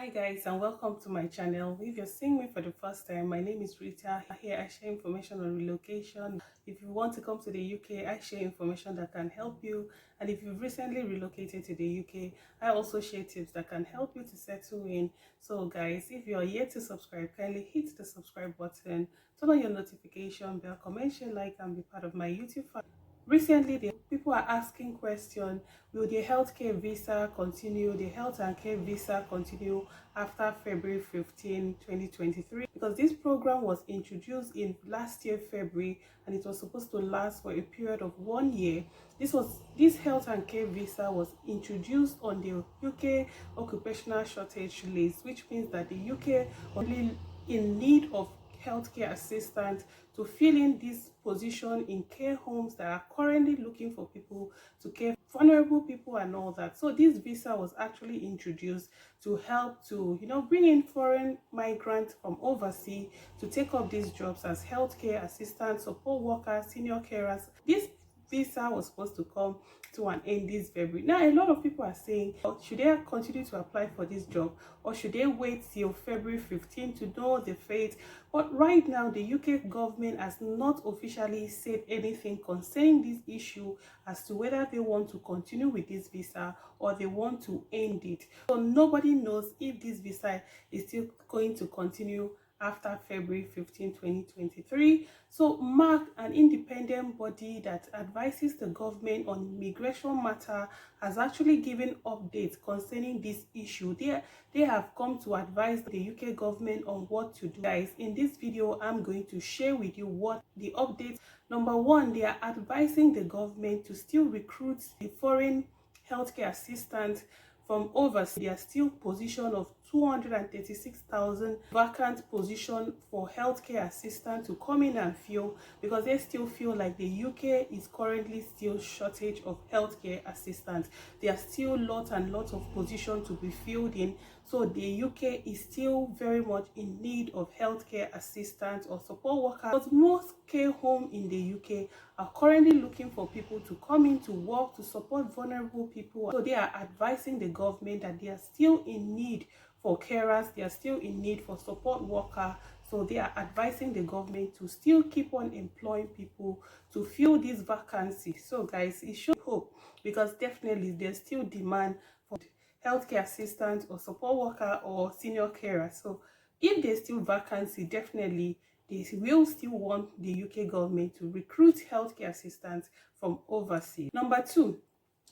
Hi guys, and welcome to my channel. If you're seeing me for the first time, my name is Rita. Here I share information on relocation. If you want to come to the UK, I share information that can help you. And if you've recently relocated to the UK, I also share tips that can help you to settle in. So guys, if you're yet to subscribe, kindly hit the subscribe button, turn on your notification bell, comment, share, like, and be part of my YouTube family. Recently, the people are asking question: will the healthcare visa continue? The health and care visa continue after February 15, 2023? Because this program was introduced in last year February, and it was supposed to last for a period of 1 year. This health and care visa was introduced on the UK occupational shortage list, which means that the UK only in need of healthcare assistant to fill in this position in care homes that are currently looking for people to care for vulnerable people and all that. So this visa was actually introduced to help to bring in foreign migrants from overseas to take up these jobs as healthcare assistants, support workers, senior carers. This visa was supposed to come to an end this February. Now a lot of people are saying, should they continue to apply for this job, or should they wait till February 15 to know the fate? But right now the UK government has not officially said anything concerning this issue as to whether they want to continue with this visa or they want to end it. So nobody knows if this visa is still going to continue after February 15, 2023. So MAC, an independent body that advises the government on immigration matter, has actually given updates concerning this issue. They have come to advise the UK government on what to do. Guys, in this video, I'm going to share with you what the updates. Number one, they are advising the government to still recruit the foreign healthcare assistants from overseas. There are still position of 236,000 vacant position for healthcare assistants to come in and fill, because they still feel like the UK is currently still shortage of healthcare assistants. There are still lots and lots of positions to be filled in. So the UK is still very much in need of healthcare assistants or support workers. But most care homes in the UK are currently looking for people to come in to work to support vulnerable people. So they are advising the government that they are still in need for carers, they are still in need for support workers. So they are advising the government to still keep on employing people to fill these vacancies. So guys, it should hope, because definitely there's still demand for healthcare assistants or support worker or senior carer. So if there's still vacancy, definitely they will still want the UK government to recruit healthcare assistants from overseas. Number two,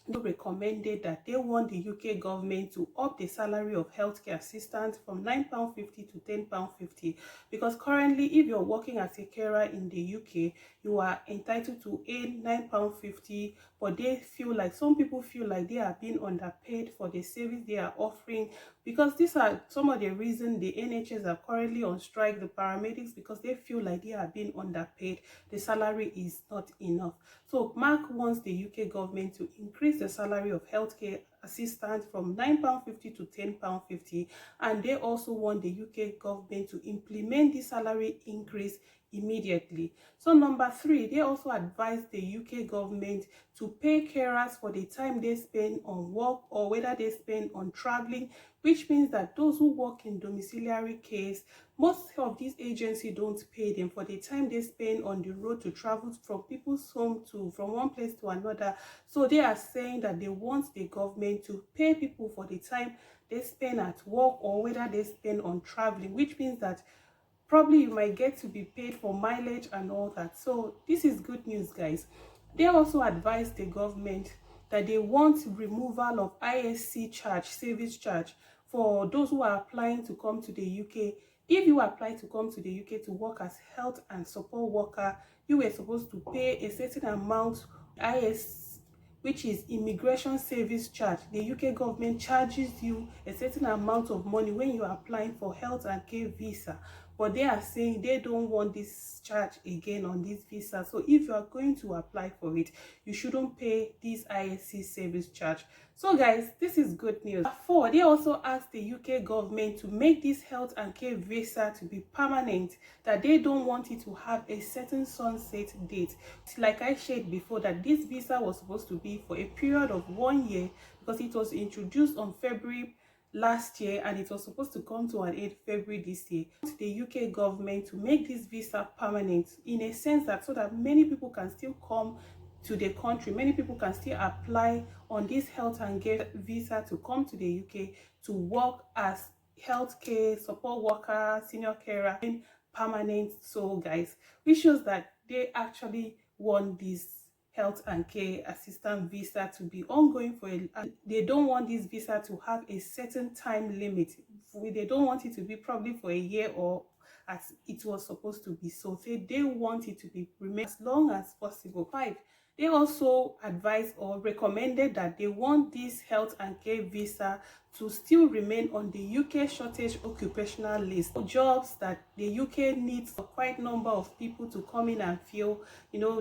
they recommended that they want the UK government to up the salary of healthcare assistants from £9.50 to £10.50, because currently if you're working as a carer in the UK, you are entitled to earn £9.50, but they feel like, some people feel like they are being underpaid for the service they are offering, because these are some of the reasons the NHS are currently on strike, the paramedics, because they feel like they are being underpaid. The salary is not enough. So Mark wants the UK government to increase the salary of healthcare assistants from £9.50 to £10.50, and they also want the UK government to implement the salary increase immediately. So number three, they also advise the UK government to pay carers for the time they spend on work or whether they spend on traveling, which means that those who work in domiciliary care, most of these agencies don't pay them for the time they spend on the road to travel from people's home to from one place to another. So they are saying that they want the government to pay people for the time they spend at work or whether they spend on traveling, which means that probably you might get to be paid for mileage and all that. So this is good news, guys. They also advise the government that they want removal of ISC charge, service charge, for those who are applying to come to the UK. If you apply to come to the UK to work as health and support worker, you were supposed to pay a certain amount ISC, which is immigration service charge. The UK government charges you a certain amount of money when you are applying for health and care visa, but they are saying they don't want this charge again on this visa. So if you are going to apply for it, you shouldn't pay this ISC service charge. So guys, this is good news. Four, they also asked the UK government to make this health and care visa to be permanent, that they don't want it to have a certain sunset date. Like I shared before, that this visa was supposed to be for a period of 1 year, because it was introduced on February last year, and it was supposed to come to an end February this year. The UK government to make this visa permanent, in a sense that so that many people can still come to the country, many people can still apply on this health and care visa to come to the UK to work as healthcare support worker, senior carer, permanent. So guys, which shows that they actually want this health and care assistant visa to be ongoing for they don't want this visa to have a certain time limit. They don't want it to be probably for a year or as it was supposed to be. So they want it to be remain as long as possible. 5, they also advised or recommended that they want this health and care visa to still remain on the UK shortage occupational list. Jobs that the UK needs a quite number of people to come in and fill,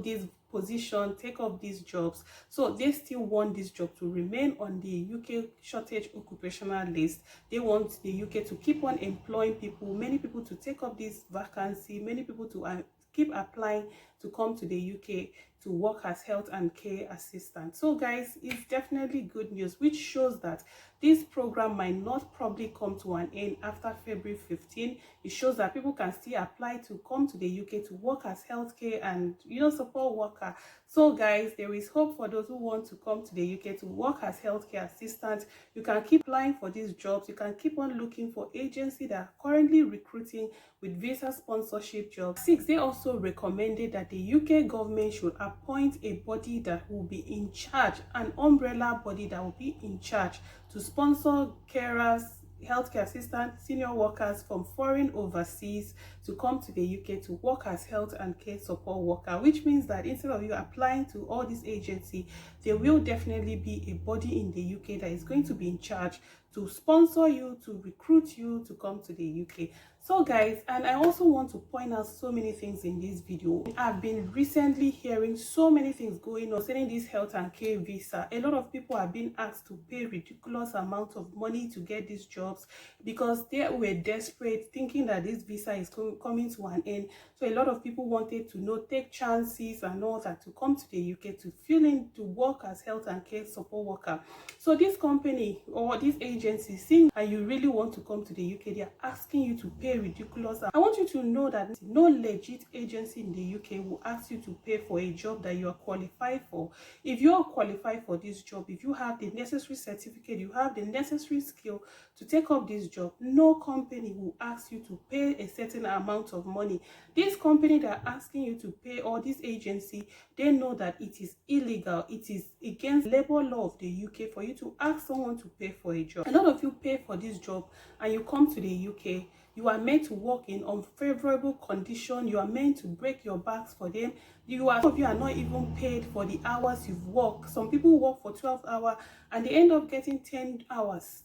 this position, take up these jobs. So they still want this job to remain on the UK shortage occupational list. They want the UK to keep on employing people, many people to take up this vacancy, many people to keep applying to come to the UK to work as health and care assistant. So guys, it's definitely good news, which shows that this program might not probably come to an end after February 15. It shows that people can still apply to come to the UK to work as healthcare and support worker. So guys, there is hope for those who want to come to the UK to work as healthcare assistant. You can keep applying for these jobs. You can keep on looking for agencies that are currently recruiting with visa sponsorship jobs. 6, they also recommended that the UK government should appoint a body that will be in charge, an umbrella body that will be in charge to sponsor carers, healthcare assistants, senior workers from foreign overseas to come to the UK to work as health and care support worker, which means that instead of you applying to all these agencies, there will definitely be a body in the UK that is going to be in charge to sponsor you, to recruit you to come to the UK. So guys, and I also want to point out so many things in this video. I've been recently hearing so many things going on concerning this health and care visa. A lot of people have been asked to pay ridiculous amounts of money to get these jobs because they were desperate, thinking that this visa is coming to an end. So a lot of people wanted to take chances and all that to come to the UK to fill in to work as health and care support worker. So this company or this agency, seeing and you really want to come to the UK, they are asking you to pay ridiculous. I want you to know that no legit agency in the UK will ask you to pay for a job that you are qualified for. If you are qualified for this job, if you have the necessary certificate, you have the necessary skill to take up this job, no company will ask you to pay a certain amount of money. This company that are asking you to pay, or this agency, they know that it is illegal. It is against labor law of the UK for you to ask someone to pay for a job. A lot of you pay for this job and you come to the UK. You are meant to work in unfavorable condition. You are meant to break your backs for them. Some of you are not even paid for the hours you've worked. Some people work for 12 hours and they end up getting 10 hours.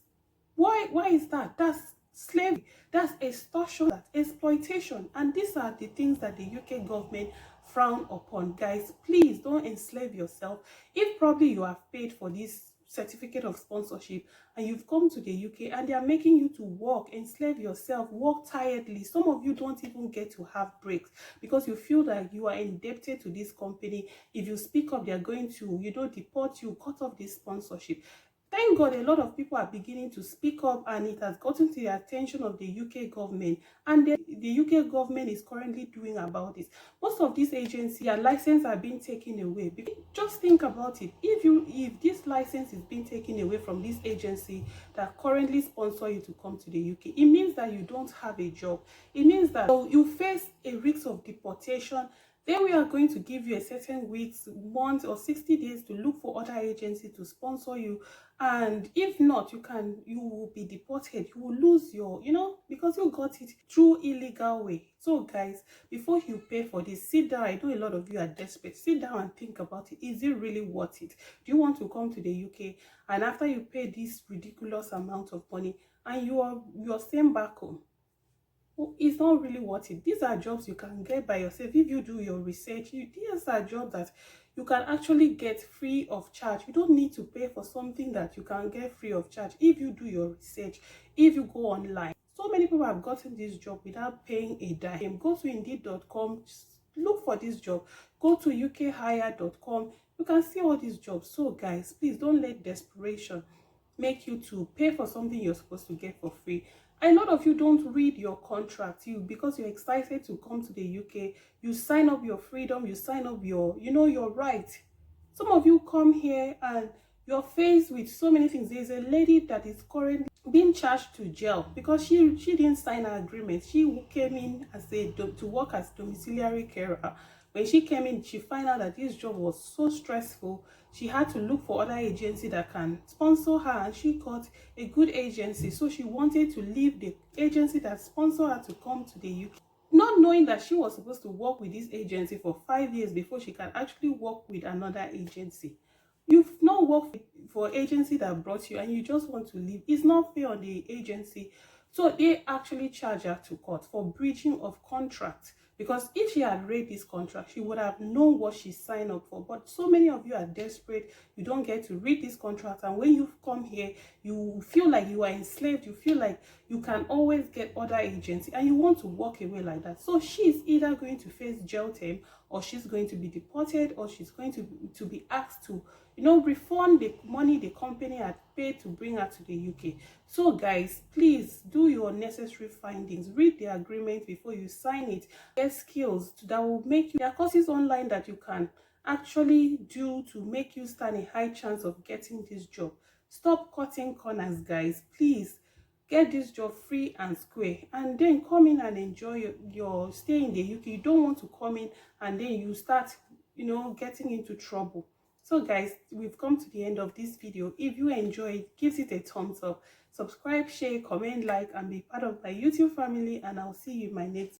Why is that? That's slavery. That's extortion. That's exploitation. And these are the things that the UK government frown upon. Guys, please don't enslave yourself. If probably you have paid for this certificate of sponsorship and you've come to the UK and they are making you to work, enslave yourself, work tiredly. Some of you don't even get to have breaks because you feel like you are indebted to this company. If you speak up, they are going to, deport you, cut off this sponsorship. Thank God a lot of people are beginning to speak up and it has gotten to the attention of the UK government, and the UK government is currently doing about this. Most of these agencies, their license are being taken away. Just think about it. If this license is being taken away from this agency that currently sponsor you to come to the UK, it means that you don't have a job. It means that you face a risk of deportation. Then we are going to give you a certain weeks, months, or 60 days to look for other agencies to sponsor you. And if not, you will be deported. You will lose your, because you got it through illegal way. So guys, before you pay for this, sit down. I know a lot of you are desperate. Sit down and think about it. Is it really worth it? Do you want to come to the UK and after you pay this ridiculous amount of money and you are sent back home? It's not really worth it. These are jobs you can get by yourself if you do your research. These are jobs that you can actually get free of charge. You don't need to pay for something that you can get free of charge if you do your research, if you go online. So many people have gotten this job without paying a dime. Go to indeed.com, look for this job. Go to ukhire.com. You can see all these jobs. So guys, please don't let desperation make you to pay for something you're supposed to get for free. A lot of you don't read your contract. You, because you're excited to come to the UK, you sign up your freedom, you sign up your, your right. Some of you come here and you're faced with so many things. There's a lady that is currently being charged to jail because she didn't sign an agreement. She came in as to work as domiciliary carer. When she came in, she found out that this job was so stressful. She had to look for other agency that can sponsor her, and she got a good agency. So she wanted to leave the agency that sponsored her to come to the UK, not knowing that she was supposed to work with this agency for 5 years before she can actually work with another agency. You've not worked for agency that brought you and you just want to leave. It's not fair on the agency. So they actually charge her to court for breaching of contract, because if she had read this contract, she would have known what she signed up for. But so many of you are desperate. You don't get to read this contract, and when you come here, you feel like you are enslaved. You feel like you can always get other agency and you want to walk away like that. So she's either going to face jail term, or she's going to be deported, or she's going to be asked to refund the money the company had paid to bring her to the UK. So guys, please do your necessary findings. Read the agreement before you sign it. Get skills that will make you. There are courses online that you can actually do to make you stand a high chance of getting this job. Stop cutting corners, guys. Please get this job free and square, and then come in and enjoy your stay in the UK. You don't want to come in and then you start getting into trouble. So guys, we've come to the end of this video. If you enjoy it, give it a thumbs up, subscribe, share, comment, like, and be part of my YouTube family, and I'll see you in my next